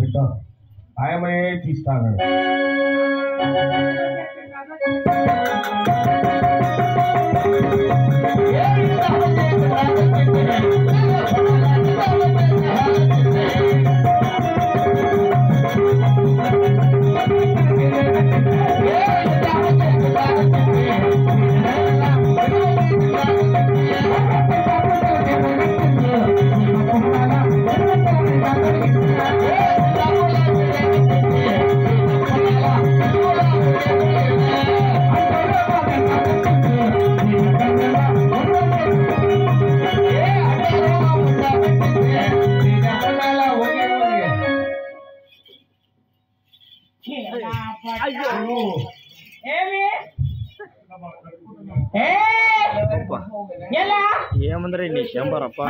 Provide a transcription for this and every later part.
పెట్టా ఆయమే తీస్తాను. ఏమందరే నీ శంబరప్ప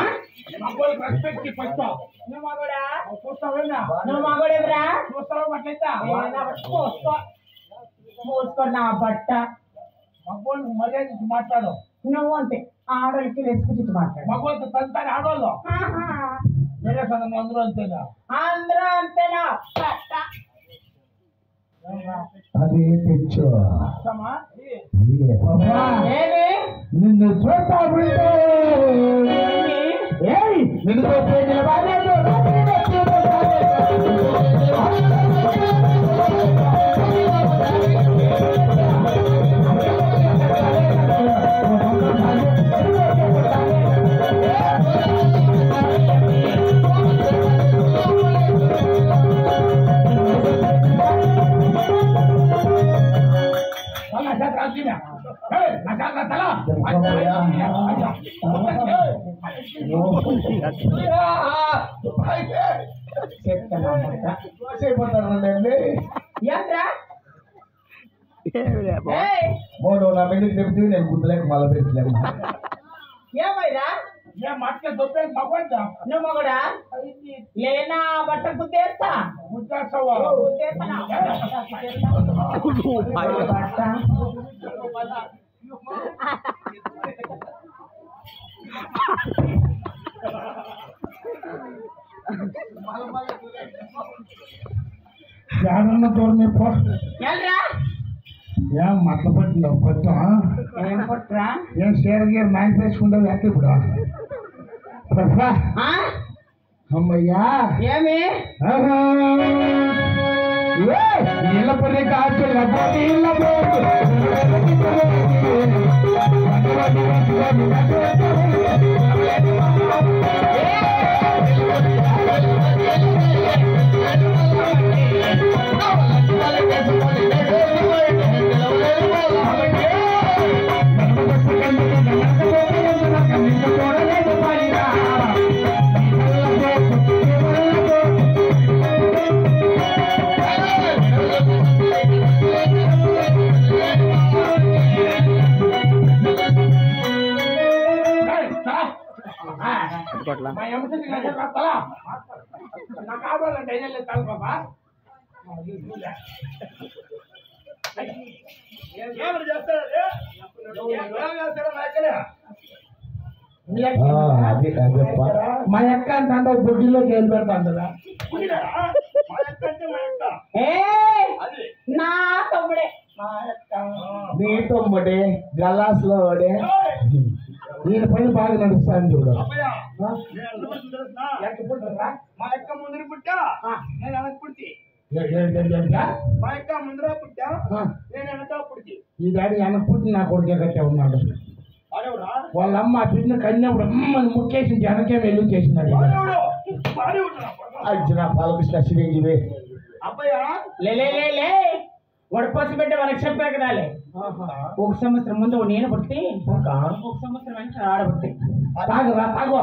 మూసుకున్నా బట్ట మర్యాద మాట్లాడు. నువ్వు అంతే ఆడోళ్ళకి రెస్పెక్ట్ మాట్లాడు. మగవాళ్ళతో తంతారు ఆడోళ్ళు. వేరే సగం అందరూ అంతేనా? అందరూ అంతేనా? అదే తెచ్చు నిన్ను చూస్తా నిన్ను మూడు నా మీద చెప్తే నేను గుర్తులేక మళ్ళీ పెట్టలేము. ఏమైనా ఏ మట్ల దొబ్బే మగంట నువ్వు మగడా లేనా బట్ట గుద్దేస్తా గుద్దేస్తావా? ಯಾರನ್ನ ತೋರ್ನಪ್ಪ ಏನ್ ಮಟ್ಲ ಪಟ್ಟಿಲ್ಲ ಪಟ್ಟ ಏನ್ ಸೇರ್ಗೆ ನಾಯಿ ಬೇಯಿಸ್ಕೊಂಡವ್ ಯಾಕೆ ಬಿಡ ಅಮ್ಮಯ್ಯ ಎಲ್ಲ ಪರ್ಯ ಕಾಚಲ್ಲ ಇಲ್ಲ మా అక్క అంటే గుడ్డిలోకి వెళ్ళి పెడతా అంటదా? నా తమ్ముడే నీ తమ్ముడే గలాస్ లో నేను పైన బాగా నడుస్తాను చూడు. మా యొక్క ముందర పుట్టా నేను వెనక పుట్టి మా యొక్క ముందర పుట్టా నేను వెనక పుట్టి ఈ డాడీ వెనక పుట్టి నా కొడుకే కట్టే ఉన్నాడు. వాళ్ళ అమ్మ బిడ్డ కన్నప్పుడు అమ్మని ముక్కేసి వెనకే వెళ్ళు చేసినాడు. అర్జున బాలకృష్ణ చిరంజీవి అబ్బాయా లే వడపసి బిడ్డ మనకు చెప్పాక రాలే. ఒక సంవత్సరం ముందు నేను పుట్టి ఒక సంవత్సరం వెంట ఆడబుట్టి తాగురా తాగు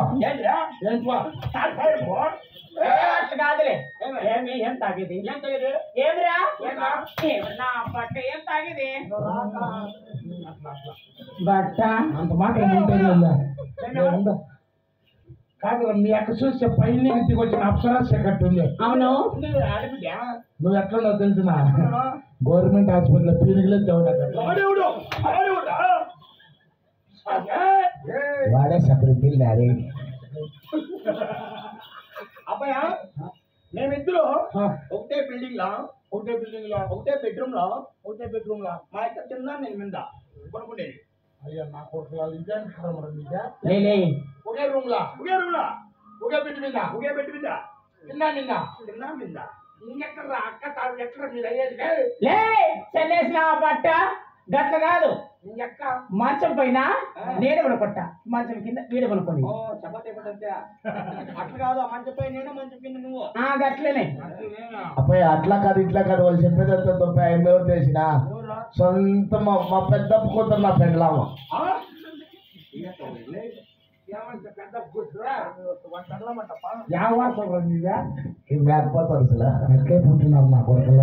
కాదులే ఏం తాగేది ఏమిరా నా బట్ట ఏం తాగేది బట్ట అంత మాట కాదు. మీ అక్క చూస్తే పైన ఇంటికి వచ్చిన అప్సరస్ కట్టుంది. అవును నువ్వు ఎట్లా తెలిసిన గవర్నమెంట్ హాస్పిటల్ పీనికలే వాడే సపరేట్ బిల్ అదే అబ్బాయా మేమిద్దరు లో ఒకటే బిల్డింగ్ లో ఒకటే బెడ్రూమ్ లో మా యొక్క తిన్నా నేను మీద కొనుక్కునేది. అయ్యా నా కొడుకు వాళ్ళు ఇదేంటి కర్మరా మీదే? లేలే ఒకే రూమ్ లా ఒకే రూమ్ లో ఒకే బిడ్డ మీద ఒకే బెడ్ మీద తిన్నా మీద ఇంకెక్కడ అక్క తాడు ఎక్కడ మీరు అయ్యేది లే చెల్లేసిన బట్ట గట్ల కాదు. ఇంకెక్క మంచం పైన నేనే కొనుక్కొట్ట, మంచం కింద వీడే కొనుక్కొని. చపాతీ అట్లా కాదు మంచి పై నేను మంచి కింద నువ్వు గట్లనే. అబ్బాయి అట్లా కాదు ఇట్లా కాదు వాళ్ళు చెప్పేది ఎవరు తెలిసిన సొంత మా పెద్ద కూతురు నా పెండ్లాము ఏమంటే పెద్ద కూతురా మేకపోతారు అసలు అట్లే పుట్టినారు నా కొడుకుల